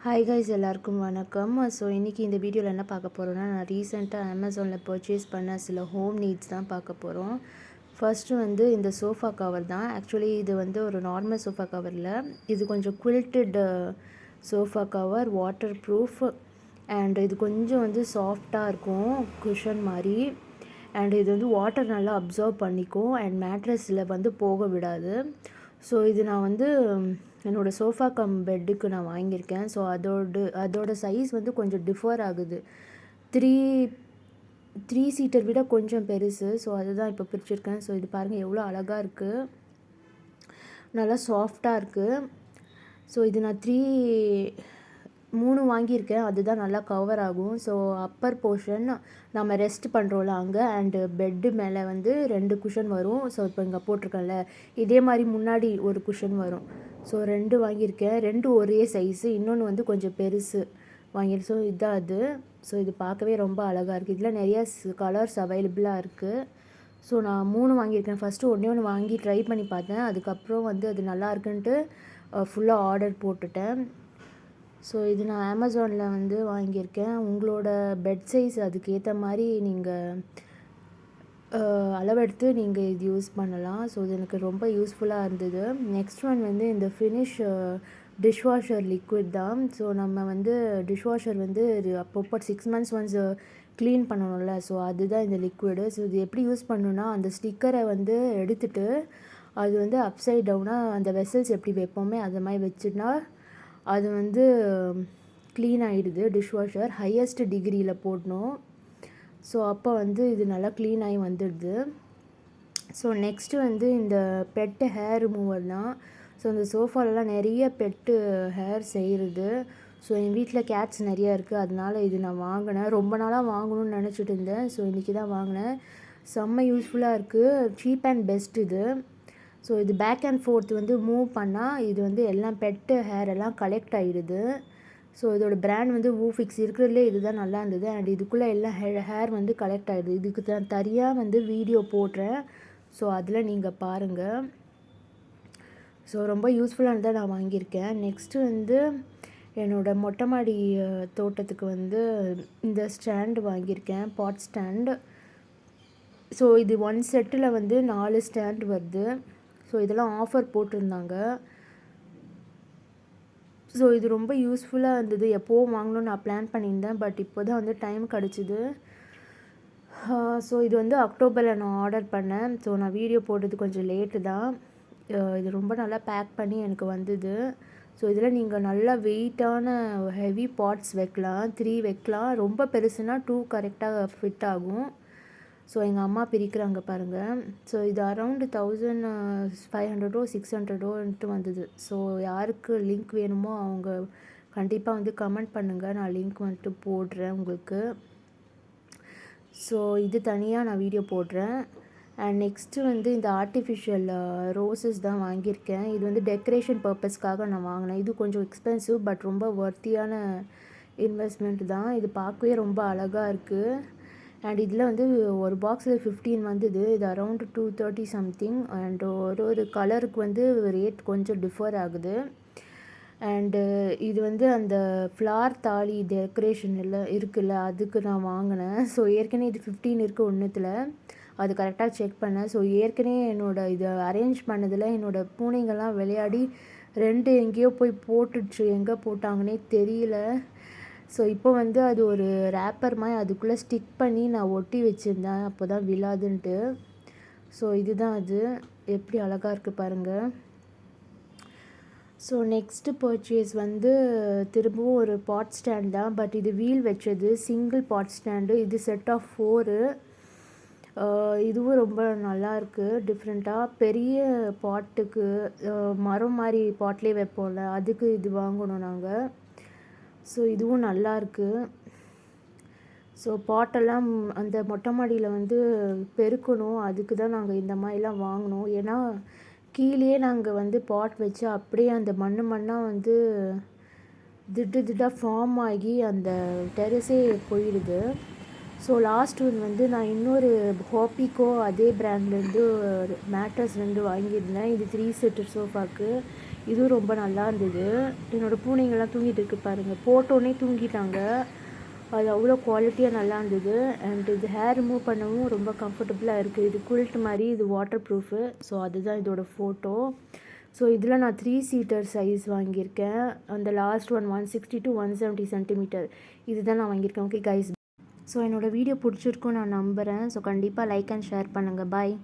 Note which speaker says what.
Speaker 1: Hi guys, எல்லாருக்கும் வணக்கம். So இன்றைக்கி இந்த வீடியோவில் என்ன பார்க்க போகிறோன்னா, நான் ரீசெண்டாக அமேசானில் பர்ச்சேஸ் பண்ண சில ஹோம் நீட்ஸ் தான் பார்க்க போகிறோம். ஃபர்ஸ்ட்டு வந்து இந்த சோஃபா கவர் தான். ஆக்சுவலி இது வந்து ஒரு நார்மல் சோஃபா கவரில், இது கொஞ்சம் quilted sofa cover, waterproof and இது கொஞ்சம் வந்து சாஃப்டாக இருக்கும், குஷன் மாதிரி. அண்ட் இது வந்து வாட்டர் நல்லா அப்சர்வ் பண்ணிக்கும் அண்ட் மேட்ரஸில் வந்து போக விடாது. ஸோ இது நான் வந்து என்னோடய சோஃபா கம் பெட்டுக்கு நான் வாங்கியிருக்கேன். ஸோ அதோட சைஸ் வந்து கொஞ்சம் டிஃபர் ஆகுது. த்ரீ த்ரீ சீட்டர் விட கொஞ்சம் பெருசு. ஸோ அதுதான் இப்போ பிரிச்சுருக்கேன். ஸோ இது பாருங்கள் எவ்வளோ அழகாக இருக்குது, நல்லா சாஃப்டாக இருக்குது. ஸோ இது நான் 3 வாங்கியிருக்கேன். அதுதான் நல்லா கவர் ஆகும். ஸோ அப்பர் போர்ஷன் நம்ம ரெஸ்ட் பண்ணுறோம்ல அங்கே, அண்டு பெட்டு மேலே வந்து 2 குஷன் வரும். ஸோ இப்போ இங்கே போட்டிருக்கேன்ல, இதே மாதிரி முன்னாடி ஒரு குஷன் வரும். ஸோ 2 வாங்கியிருக்கேன். 2 ஒரே சைஸு, இன்னொன்று வந்து கொஞ்சம் பெருசு வாங்கியிருக்கேன். ஸோ இதுதான் அது. ஸோ இது பார்க்கவே ரொம்ப அழகாக இருக்குது. இதில் நிறையா கலர்ஸ் அவைலபிளாக இருக்குது. ஸோ நான் 3 வாங்கியிருக்கேன். ஃபஸ்ட்டு ஒன்று வாங்கி ட்ரை பண்ணி பார்த்தேன். அதுக்கப்புறம் வந்து அது நல்லா இருக்குன்ட்டு ஃபுல்லாக ஆர்டர் போட்டுட்டேன். ஸோ இது நான் அமேசானில் வந்து வாங்கியிருக்கேன். உங்களோட பெட் சைஸ் அதுக்கேற்ற மாதிரி நீங்கள் அளவெடுத்து நீங்கள் இது யூஸ் பண்ணலாம். ஸோ இது எனக்கு ரொம்ப யூஸ்ஃபுல்லாக இருந்தது. நெக்ஸ்ட் ஒன் வந்து இந்த ஃபினிஷ் டிஷ்வாஷர் லிக்விட் தான். ஸோ நம்ம வந்து டிஷ்வாஷர் வந்து அப்பப்போ 6 months ஒன்ஸ் க்ளீன் பண்ணணும்ல, ஸோ அதுதான் இந்த லிக்விடு. ஸோ இது எப்படி யூஸ் பண்ணணுன்னா, அந்த ஸ்டிக்கரை வந்து எடுத்துகிட்டு அது வந்து அப்சைட் டவுனாக அந்த வெசல்ஸ் எப்படி வைப்போமே அது மாதிரி வச்சுன்னா அது வந்து க்ளீன் ஆகிடுது. டிஷ்வாஷர் ஹையஸ்ட் டிகிரியில் போடணும். ஸோ அப்போ வந்து இது நல்லா க்ளீன் ஆகி வந்துடுது. ஸோ நெக்ஸ்ட்டு வந்து இந்த பெட்டு ஹேர் ரிமூவர் தான். ஸோ இந்த சோஃபாலெலாம் நிறைய பெட்டு ஹேர் செய்கிறது. ஸோ என் வீட்டில் கேட்ஸ் நிறையா இருக்குது, அதனால் இது நான் வாங்கினேன். ரொம்ப நாளாக வாங்கணும்னு நினச்சிட்டு இருந்தேன். ஸோ இன்றைக்கி தான் வாங்கினேன். செம்ம யூஸ்ஃபுல்லாக இருக்குது. சீப் அண்ட் பெஸ்ட் இது. ஸோ இது பேக் அண்ட் ஃபோர்த் வந்து மூவ் பண்ணால் இது வந்து எல்லாம் பெட்டு ஹேர் எல்லாம் கலெக்ட் ஆகிடுது. ஸோ இதோட பிராண்ட் வந்து வூஃபிக்ஸ், இருக்கிறதுலே இதுதான் நல்லா இருந்தது. அண்ட் இதுக்குள்ளே எல்லாம் ஹேர் வந்து கலெக்ட் ஆகிடுது. இதுக்கு தான் தனியாக வந்து வீடியோ போடுறேன். ஸோ அதில் நீங்கள் பாருங்கள். ஸோ ரொம்ப யூஸ்ஃபுல்லானதாக நான் வாங்கியிருக்கேன். நெக்ஸ்ட்டு வந்து என்னோடய மொட்டை மாடி தோட்டத்துக்கு வந்து இந்த ஸ்டாண்டு வாங்கியிருக்கேன், பாட் ஸ்டாண்டு. ஸோ இது 1 செட்டில் வந்து 4 ஸ்டாண்ட் வருது. ஸோ இதெல்லாம் ஆஃபர் போட்டிருந்தாங்க. ஸோ இது ரொம்ப யூஸ்ஃபுல்லாக இருந்தது. எப்போவும் வாங்கணும்னு நான் பிளான் பண்ணியிருந்தேன், பட் இப்போ தான் வந்து டைம் கிடச்சிது. ஸோ இது வந்து அக்டோபரில் நான் ஆர்டர் பண்ணேன். ஸோ நான் வீடியோ போட்டது கொஞ்சம் லேட்டு தான். இது ரொம்ப நல்லா பேக் பண்ணி எனக்கு வந்தது. ஸோ இதில் நீங்கள் நல்லா வெயிட்டான ஹெவி பாட்ஸ் வைக்கலாம், 3 வைக்கலாம். ரொம்ப பெருசுனா 2 கரெக்டாக ஃபிட் ஆகும். ஸோ எங்கள் அம்மா பிரிக்கிறாங்க பாருங்கள். ஸோ இது அரௌண்ட் 1500 600 வந்தது. ஸோ யாருக்கு லிங்க் வேணுமோ அவங்க கண்டிப்பாக வந்து கமெண்ட் பண்ணுங்கள், நான் லிங்க் வந்துட்டு போடுறேன் உங்களுக்கு. ஸோ இது தனியாக நான் வீடியோ போடுறேன். அண்ட் நெக்ஸ்ட்டு வந்து இந்த ஆர்டிஃபிஷியல் ரோசஸ் தான் வாங்கியிருக்கேன். இது வந்து டெக்கரேஷன் பர்பஸ்க்காக நான் வாங்கினேன். இது கொஞ்சம் எக்ஸ்பென்சிவ், பட் ரொம்ப ஒர்த்தியான இன்வெஸ்ட்மெண்ட் தான். இது பார்க்கவே ரொம்ப அழகாக இருக்குது. அண்ட் இதில் வந்து ஒரு பாக்ஸில் 15 வந்தது. இது அரௌண்ட் 230 சம்திங். அண்ட் ஒரு கலருக்கு வந்து ரேட் கொஞ்சம் டிஃபர் ஆகுது. அண்டு இது வந்து அந்த ஃப்ளார் தாலி டெக்கரேஷன் எல்லாம் இருக்குல்ல, அதுக்கு நான் வாங்கினேன். ஸோ ஏற்கனவே இது 15 இருக்குது ஒன்றுத்தில், அது கரெக்டாக செக் பண்ணேன். ஸோ ஏற்கனவே என்னோடய இதை அரேஞ்ச் பண்ணதில் என்னோடய பூனைங்கள்லாம் விளையாடி 2 எங்கேயோ போய் போட்டுடுச்சு. எங்கே போட்டாங்கன்னே தெரியல. ஸோ இப்போ வந்து அது ஒரு ரேப்பர் மாதிரி அதுக்குள்ளே ஸ்டிக் பண்ணி நான் ஒட்டி வச்சுருந்தேன், அப்போ தான் விழாதுன்ட்டு. ஸோ இதுதான் அது, எப்படி அழகாக இருக்குது பாருங்கள். ஸோ நெக்ஸ்ட்டு பர்ச்சேஸ் வந்து திரும்பவும் ஒரு பாட் ஸ்டாண்ட் தான், பட் இது வீல் வச்சது, சிங்கிள் பாட் ஸ்டாண்டு. இது செட் ஆஃப் 4. இதுவும் ரொம்ப நல்லாயிருக்கு, டிஃப்ரெண்ட்டாக. பெரிய பாட்டுக்கு மரம் மாதிரி பாட்லேயே வைப்போம்ல, அதுக்கு இது வாங்கணும் நாங்கள். ஸோ இதுவும் நல்லாயிருக்கு. ஸோ பாட்டெல்லாம் அந்த மொட்டை மாடியில் வந்து பெருக்கணும், அதுக்கு தான் நாங்கள் இந்த மாதிரிலாம் வாங்கினோம். ஏன்னா கீழே நாங்கள் வந்து பாட் வச்சு அப்படியே அந்த மண்ணாக வந்து திட்டாக ஃபார்ம் ஆகி அந்த டெரஸே போயிடுது. ஸோ லாஸ்ட் ஒன் வந்து நான் இன்னொரு ஹாப்பிக்கோ அதே பிராண்ட்லேருந்து மேட்ரஸ் 2 வாங்கியிருந்தேன். இது 3 seater சோஃபாக்கு. இதுவும் ரொம்ப நல்லா இருந்தது. என்னோடய பூனைங்கள்லாம் தூங்கிட்டு இருக்கு பாருங்கள், போட்டோன்னே தூங்கிட்டாங்க. அது அவ்வளோ குவாலிட்டியாக நல்லா இருந்தது. அண்ட் இது ஹேர் ரிமூவ் பண்ணவும் ரொம்ப கம்ஃபர்டபுளாக இருக்குது. இது குல்ட் மாதிரி, இது வாட்டர் ப்ரூஃபு. ஸோ அதுதான் இதோட ஃபோட்டோ. ஸோ இதில் நான் 3 சீட்டர் சைஸ் வாங்கியிருக்கேன். அந்த லாஸ்ட் ஒன் 160 to 170 சென்டிமீட்டர் இதுதான் நான் வாங்கியிருக்கேன். ஓகே கைஸ், ஸோ என்னோடய வீடியோ பிடிச்சிருக்கும் நான் நம்புகிறேன். ஸோ கண்டிப்பாக லைக் அண்ட் ஷேர் பண்ணுங்கள். பாய்.